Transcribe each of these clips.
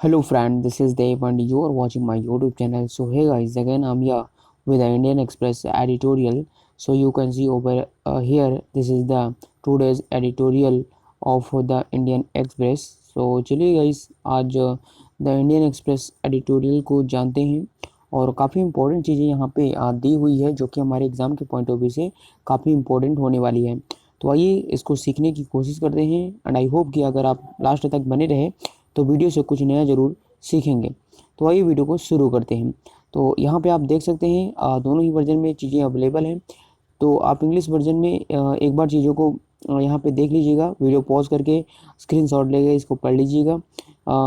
Hello friend, this is Dave and you are watching my YouTube channel. So hey guys, again I'm here with the Indian Express editorial. So you can see over here, this is the today's editorial of the Indian Express. So चलिए guys, आज the Indian express editorial को जानते हैं और काफ़ी important चीज़ें यहाँ पे दी हुई है जो कि हमारे एग्ज़ाम के पॉइंट ऑफ व्यू से काफ़ी इंपॉर्टेंट होने वाली है। तो आइए इसको सीखने की कोशिश करते हैं एंड आई होप कि अगर आप लास्ट तक बने रहे तो वीडियो से कुछ नया ज़रूर सीखेंगे। तो आइए वीडियो को शुरू करते हैं। तो यहाँ पे आप देख सकते हैं दोनों ही वर्जन में चीज़ें अवेलेबल हैं। तो आप इंग्लिश वर्जन में एक बार चीज़ों को यहाँ पे देख लीजिएगा, वीडियो पॉज करके स्क्रीनशॉट लेके इसको पढ़ लीजिएगा,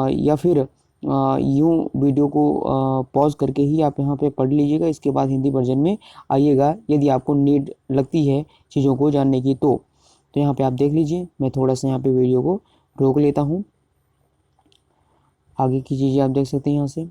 या फिर यूँ वीडियो को पॉज करके ही आप यहाँ पे पढ़ लीजिएगा। इसके बाद हिंदी वर्जन में आइएगा यदि आपको नीड लगती है चीज़ों को जानने की। तो यहाँ पे आप देख लीजिए, मैं थोड़ा सा यहाँ पे वीडियो को रोक लेता हूँ। आगे की चीज़ें आप देख सकते हैं यहाँ से।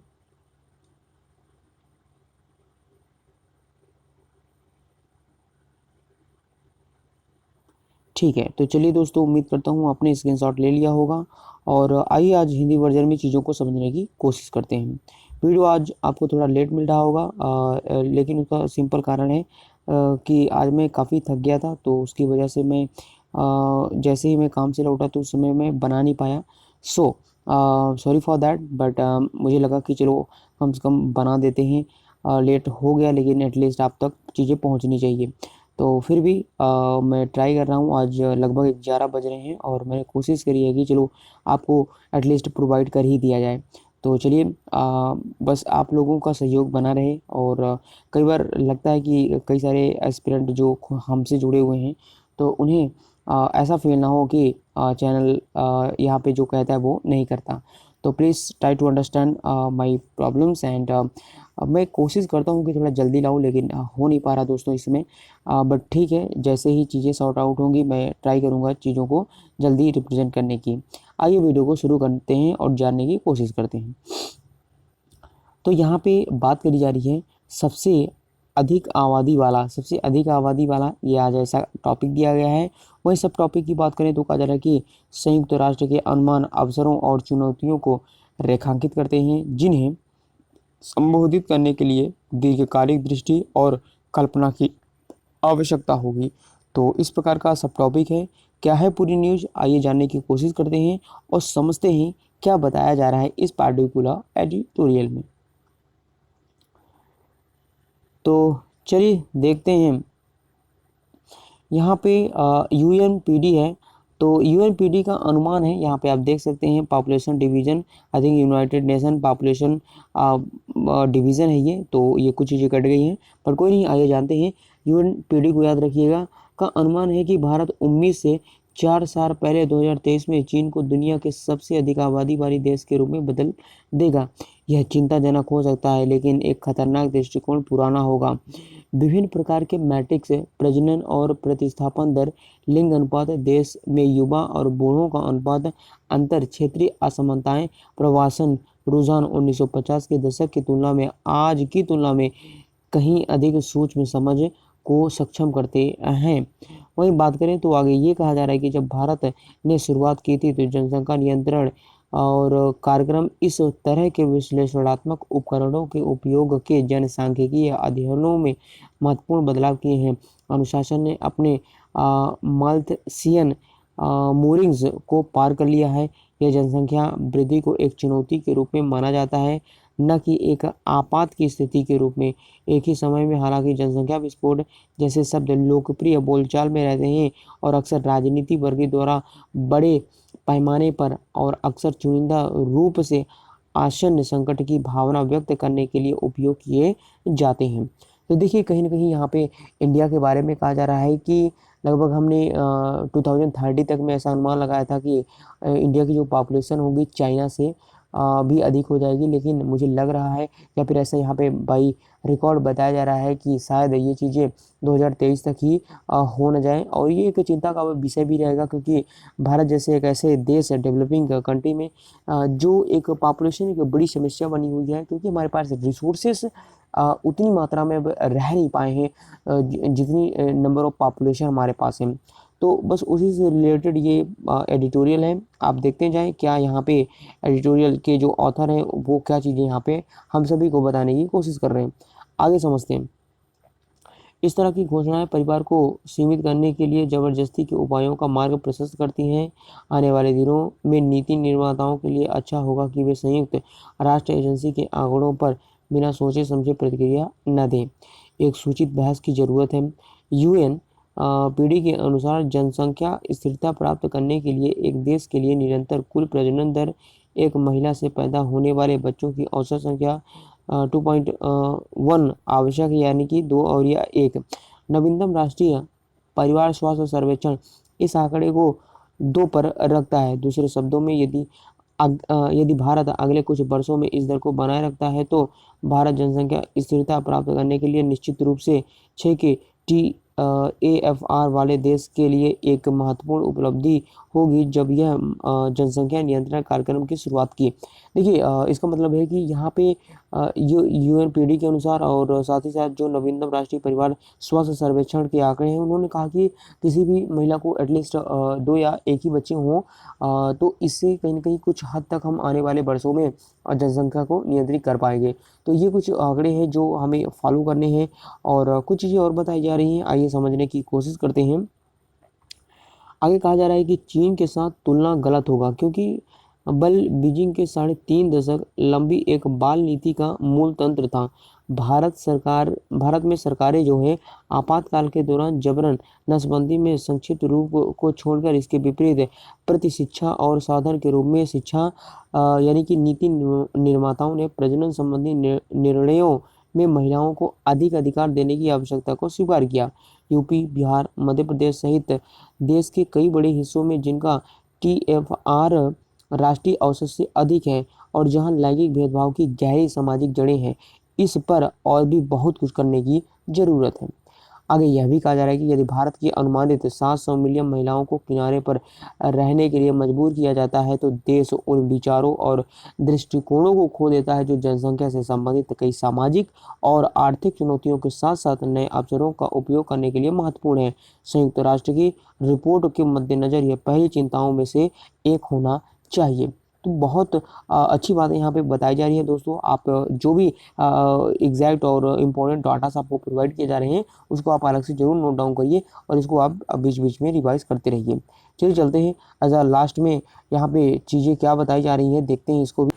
ठीक है, तो चलिए दोस्तों, उम्मीद करता हूँ आपने स्क्रीनशॉट ले लिया होगा और आइए आज हिंदी वर्जन में चीज़ों को समझने की कोशिश करते हैं। वीडियो आज आपको थोड़ा लेट मिल रहा होगा, लेकिन उसका सिंपल कारण है कि आज मैं काफ़ी थक गया था, तो उसकी वजह से मैं जैसे ही मैं काम से लौटा तो उस समय मैं बना नहीं पाया। So sorry for that, but मुझे लगा कि चलो कम से कम बना देते हैं। लेट हो गया लेकिन एटलीस्ट आप तक चीज़ें पहुंचनी चाहिए। तो फिर भी मैं ट्राई कर रहा हूँ। आज लगभग 11 बज रहे हैं और मैंने कोशिश करी है कि चलो आपको एटलीस्ट प्रोवाइड कर ही दिया जाए। तो चलिए, बस आप लोगों का सहयोग बना रहे। और कई बार लगता है कि कई सारे एस्पिरेंट जो हमसे जुड़े हुए हैं तो उन्हें ऐसा फील ना हो कि चैनल यहाँ पे जो कहता है वो नहीं करता। तो please try to understand my problems and मैं कोशिश करता हूँ कि थोड़ा जल्दी लाऊं, लेकिन हो नहीं पा रहा दोस्तों इसमें। बट ठीक है, जैसे ही चीज़ें सॉर्ट आउट होंगी मैं ट्राई करूँगा चीज़ों को जल्दी रिप्रेजेंट करने की। आइए वीडियो को शुरू करते हैं और जानने की कोशिश करते हैं। तो यहाँ पे बात करी जा रही है सबसे अधिक आबादी वाला ये आज ऐसा टॉपिक दिया गया है। वहीं सब टॉपिक की बात करें तो कहा जा रहा है कि संयुक्त राष्ट्र के अनुमान अवसरों और चुनौतियों को रेखांकित करते हैं जिन्हें संबोधित करने के लिए दीर्घकालिक दृष्टि और कल्पना की आवश्यकता होगी। तो इस प्रकार का सब टॉपिक है। क्या है पूरी न्यूज़, आइए जानने की कोशिश करते हैं और समझते हैं क्या बताया जा रहा है इस पार्टिकुलर एडिटोरियल में। तो चलिए देखते हैं। यहाँ पे यूएनपीडी है। तो यूएनपीडी का अनुमान है, यहाँ पे आप देख सकते हैं population division, I think United nation population division है ये। तो ये कुछ चीज़ें कट गई हैं पर कोई नहीं, आइए जानते हैं। यूएनपीडी को याद रखिएगा का अनुमान है कि भारत 19 से 4 साल पहले 2023 में चीन को दुनिया के सबसे अधिक आबादी वाली देश के रूप में बदल देगा। यह चिंताजनक हो सकता है लेकिन एक खतरनाक दृष्टिकोण पुराना होगा। विभिन्न प्रकार के मैट्रिक्स, प्रजनन और प्रतिस्थापन दर, लिंग अनुपात, देश में युवा और बूढ़ों का अनुपात, अंतर क्षेत्रीय असमानताएं, प्रवासन रुझान 1950 के दशक की तुलना में आज की तुलना में कहीं अधिक सूक्ष्म समझ को सक्षम करते हैं। वहीं बात करें तो आगे ये कहा जा रहा है कि जब भारत ने शुरुआत की थी तो जनसंख्या नियंत्रण और कार्यक्रम इस तरह के विश्लेषणात्मक उपकरणों के उपयोग के जनसांख्यिकीय अध्ययनों में महत्वपूर्ण बदलाव किए हैं। अनुशासन ने अपने माल्थसियन मूरिंग्स को पार कर लिया है। यह जनसंख्या वृद्धि को एक चुनौती के रूप में माना जाता है, न कि एक आपात की स्थिति के रूप में। एक ही समय में हालांकि जनसंख्या विस्फोट जैसे शब्द लोकप्रिय बोलचाल में रहते हैं और अक्सर राजनीति वर्ग द्वारा बड़े पैमाने पर और अक्सर चुनिंदा रूप से आसन्न संकट की भावना व्यक्त करने के लिए उपयोग किए जाते हैं। तो देखिए, कहीं ना कहीं यहाँ पे इंडिया के बारे में कहा जा रहा है कि लगभग हमने 2030 तक में ऐसा अनुमान लगाया था कि इंडिया की जो पॉपुलेशन होगी चाइना से भी अधिक हो जाएगी। लेकिन मुझे लग रहा है या फिर ऐसा यहाँ पे बाई रिकॉर्ड बताया जा रहा है कि शायद ये चीज़ें 2023 तक ही हो न जाए। और ये एक चिंता का विषय भी रहेगा क्योंकि भारत जैसे एक ऐसे देश है डेवलपिंग कंट्री में जो एक पॉपुलेशन एक बड़ी समस्या बनी हुई है क्योंकि हमारे पास रिसोर्सेस उतनी मात्रा में अब रह नहीं पाए हैं जितनी नंबर ऑफ पॉपुलेशन हमारे पास है। तो बस उसी से रिलेटेड ये एडिटोरियल है, आप देखते जाएं क्या यहाँ पे एडिटोरियल के जो ऑथर हैं वो क्या चीज़ें यहाँ पे हम सभी को बताने की कोशिश कर रहे हैं। आगे समझते हैं। इस तरह की घोषणाएं परिवार को सीमित करने के लिए जबरदस्ती के उपायों का मार्ग प्रशस्त करती हैं। आने वाले दिनों में नीति निर्माताओं के लिए अच्छा होगा कि वे संयुक्त राष्ट्र एजेंसी के आंकड़ों पर बिना सोचे समझे प्रतिक्रिया न दें। एक सूचित बहस की जरूरत है। यूएन पीढ़ी के अनुसार जनसंख्या स्थिरता प्राप्त करने के लिए एक देश के लिए निरंतर कुल प्रजनन दर, एक महिला से पैदा होने वाले बच्चों की औसत संख्या 2.1 आवश्यक है, यानी कि 2 और या 1। नवीनतम राष्ट्रीय परिवार स्वास्थ्य सर्वेक्षण इस आंकड़े को 2 पर रखता है। दूसरे शब्दों में यदि भारत अगले कुछ वर्षों में इस दर को बनाए रखता है तो भारत जनसंख्या स्थिरता प्राप्त करने के लिए निश्चित रूप से 6 के TAFR वाले देश के लिए एक महत्वपूर्ण उपलब्धि होगी जब यह जनसंख्या नियंत्रण कार्यक्रम की शुरुआत की। देखिए इसका मतलब है कि यहाँ पे यूएनपीडी के अनुसार और साथ ही साथ जो नवीनतम राष्ट्रीय परिवार स्वास्थ्य सर्वेक्षण के आंकड़े हैं, उन्होंने कहा कि किसी भी महिला को एटलीस्ट 2 या 1 ही बच्चे हों, तो इससे कहीं ना कहीं कुछ हद तक हम आने वाले वर्षों में जनसंख्या को नियंत्रित कर पाएंगे। तो ये कुछ आंकड़े हैं जो हमें फॉलो करने हैं और कुछ चीज़ें और बताई जा रही हैं, आइए समझने की कोशिश करते हैं। आगे कहा जा रहा है कि चीन के साथ तुलना गलत होगा क्योंकि बल बीजिंग के 3.5 दशक लंबी एक बाल नीति का मूल तंत्र था। भारत में सरकारें जो है आपातकाल के दौरान जबरन नसबंदी में संक्षिप्त रूप को छोड़कर इसके विपरीत प्रति शिक्षा और साधन के रूप में शिक्षा यानी कि नीति निर्माताओं ने प्रजनन संबंधी निर्णयों में महिलाओं को अधिक अधिकार देने की आवश्यकता को स्वीकार किया। यूपी, बिहार, मध्य प्रदेश सहित देश के कई बड़े हिस्सों में जिनका TFR राष्ट्रीय औसत से अधिक है और जहां लैंगिक भेदभाव की गहरी सामाजिक जड़ें हैं, इस पर और भी बहुत कुछ करने की जरूरत है। आगे यह भी कहा जा रहा है कि यदि भारत की अनुमानित 700 मिलियन महिलाओं को किनारे पर रहने के लिए मजबूर किया जाता है तो देश उन विचारों और दृष्टिकोणों को खो देता है जो जनसंख्या से संबंधित कई सामाजिक और आर्थिक चुनौतियों के साथ साथ नए अवसरों का उपयोग करने के लिए महत्वपूर्ण है। संयुक्त राष्ट्र की रिपोर्ट के मद्देनजर यह पहली चिंताओं में से एक होना चाहिए। तो बहुत अच्छी बातें यहाँ पे बताई जा रही है दोस्तों। आप जो भी एग्जैक्ट और इम्पोर्टेंट डाटास आपको प्रोवाइड किए जा रहे हैं उसको आप अलग से जरूर नोट डाउन करिए और इसको आप बीच बीच में रिवाइज करते रहिए। चलिए चलते हैं एज अ लास्ट में यहाँ पे चीज़ें क्या बताई जा रही हैं, देखते हैं इसको भी।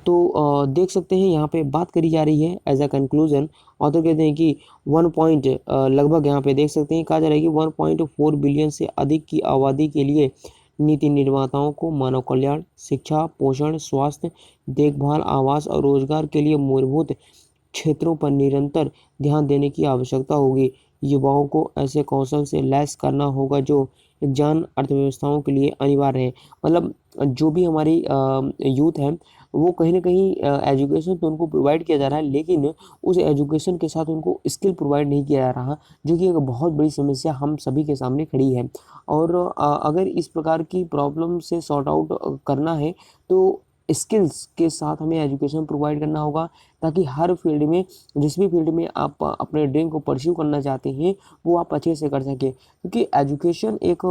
तो देख सकते हैं यहाँ पे बात करी जा रही है एज अ कंक्लूजन। ऑथर कहते हैं कि 1 पॉइंट लगभग यहाँ पे देख सकते हैं कहा जा रहा है कि 1.4 बिलियन से अधिक की आबादी के लिए नीति निर्माताओं को मानव कल्याण, शिक्षा, पोषण, स्वास्थ्य, देखभाल, आवास और रोजगार के लिए मूलभूत क्षेत्रों पर निरंतर ध्यान देने की आवश्यकता होगी। युवाओं को ऐसे कौशल से लैस करना होगा जो ज्ञान अर्थव्यवस्थाओं के लिए अनिवार्य है। मतलब जो भी हमारी यूथ है वो कहीं ना कहीं एजुकेशन तो उनको प्रोवाइड किया जा रहा है, लेकिन उस एजुकेशन के साथ उनको स्किल प्रोवाइड नहीं किया जा रहा, जो कि एक बहुत बड़ी समस्या हम सभी के सामने खड़ी है। और अगर इस प्रकार की प्रॉब्लम से सॉर्ट आउट करना है तो स्किल्स के साथ हमें एजुकेशन प्रोवाइड करना होगा ताकि हर फील्ड में, जिस भी फील्ड में आप अपने ड्रीम को परस्यू करना चाहते हैं वो आप अच्छे से कर सकें। क्योंकि एजुकेशन एक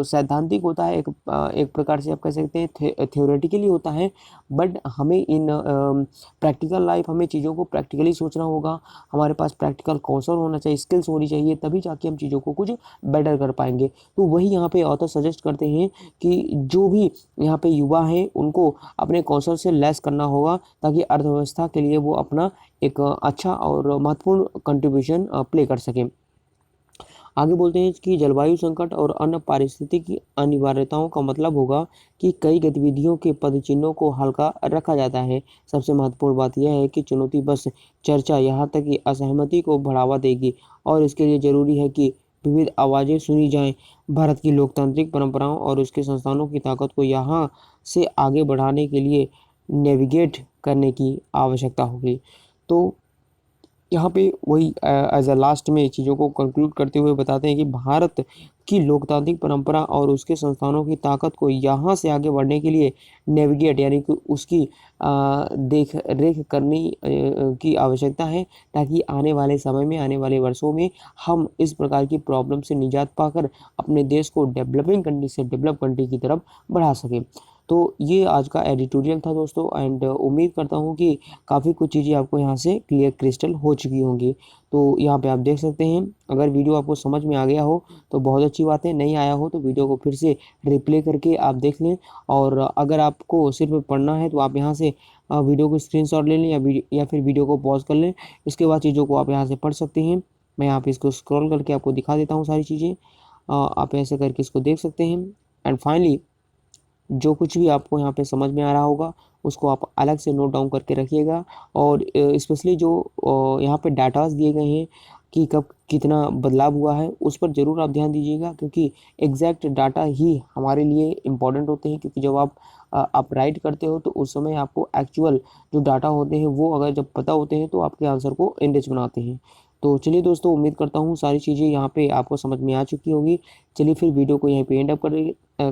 सैद्धांतिक होता है, एक प्रकार से आप कह सकते हैं थ्योरेटिकली होता है, बट हमें इन प्रैक्टिकल लाइफ हमें चीज़ों को प्रैक्टिकली सोचना होगा। हमारे पास प्रैक्टिकल कौशल होना चाहिए, स्किल्स होनी चाहिए, तभी जाके हम चीज़ों को कुछ बेटर कर पाएंगे। तो वही यहाँ पे ऑथर सजेस्ट करते हैं कि जो भी यहाँ पे युवा हैं उनको अपने कौशल से लैस करना होगा ताकि अर्थव्यवस्था के लिए वो अपना एक अच्छा और महत्वपूर्ण कंट्रीब्यूशन प्ले कर सकें। आगे बोलते हैं कि जलवायु संकट और अन्य पारिस्थितिकी अनिवार्यताओं का मतलब होगा कि कई गतिविधियों के पदचिन्हों को हल्का रखा जाता है। सबसे महत्वपूर्ण बात यह है कि चुनौती बस चर्चा यहाँ तक कि असहमति को बढ़ावा देगी और इसके लिए जरूरी है कि विविध आवाज़ें सुनी जाएं। भारत की लोकतांत्रिक परंपराओं और उसके संस्थानों की ताकत को यहाँ से आगे बढ़ाने के लिए नेविगेट करने की आवश्यकता होगी। तो यहाँ पे वही एज अ लास्ट में चीज़ों को कंक्लूड करते हुए बताते हैं कि भारत की लोकतांत्रिक परंपरा और उसके संस्थानों की ताकत को यहाँ से आगे बढ़ने के लिए नेविगेट यानी कि उसकी देख रेख करनी की आवश्यकता है, ताकि आने वाले समय में, आने वाले वर्षों में हम इस प्रकार की प्रॉब्लम से निजात पाकर अपने देश को डेवलपिंग कंट्री से डेवलप कंट्री की तरफ बढ़ा सकें। तो ये आज का एडिटोरियल था दोस्तों, एंड उम्मीद करता हूँ कि काफ़ी कुछ चीज़ें आपको यहाँ से क्लियर क्रिस्टल हो चुकी होंगी। तो यहाँ पे आप देख सकते हैं, अगर वीडियो आपको समझ में आ गया हो तो बहुत अच्छी बात है, नहीं आया हो तो वीडियो को फिर से रिप्ले करके आप देख लें। और अगर आपको सिर्फ पढ़ना है तो आप यहाँ से वीडियो को स्क्रीनशॉट ले लें या फिर वीडियो को पॉज कर लें। इसके बाद चीज़ों को आप यहाँ से पढ़ सकते हैं। मैं यहाँ पे इसको स्क्रॉल करके आपको दिखा देता हूँ सारी चीज़ें। आप ऐसे करके इसको देख सकते हैं। एंड फाइनली जो कुछ भी आपको यहाँ पे समझ में आ रहा होगा उसको आप अलग से नोट डाउन करके रखिएगा। और स्पेशली जो यहाँ पे डाटाज दिए गए हैं कि कब कितना बदलाव हुआ है, उस पर ज़रूर आप ध्यान दीजिएगा, क्योंकि एग्जैक्ट डाटा ही हमारे लिए इम्पॉर्टेंट होते हैं। क्योंकि जब आप राइट करते हो तो उस समय आपको एक्चुअल जो डाटा होते हैं वो अगर जब पता होते हैं तो आपके आंसर को एनरिच बनाते हैं। तो चलिए दोस्तों, उम्मीद करता हूँ सारी चीज़ें यहाँ पे आपको समझ में आ चुकी होगी। चलिए फिर वीडियो को यहीं पे एंड अप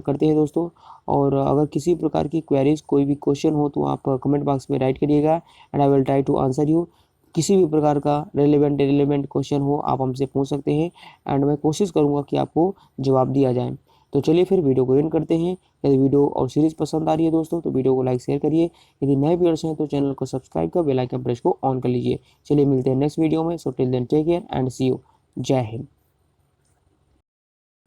करते हैं दोस्तों। और अगर किसी प्रकार की क्वेरीज, कोई भी क्वेश्चन हो तो आप कमेंट बॉक्स में राइट करिएगा, and I will try to answer you. किसी भी प्रकार का रेलेवेंट क्वेश्चन हो आप हमसे पूछ सकते हैं, एंड मैं कोशिश करूंगा कि आपको जवाब दिया जाए। तो चलिए फिर वीडियो को एंड करते हैं। यदि वीडियो और सीरीज पसंद आ रही है दोस्तों तो वीडियो को लाइक शेयर करिए। यदि नए व्यूअर्स हैं तो चैनल को सब्सक्राइब कर बेल आइकन प्रेस को ऑन कर लीजिए। चलिए मिलते हैं नेक्स्ट वीडियो में। So till then take care and see you. जय हिंद।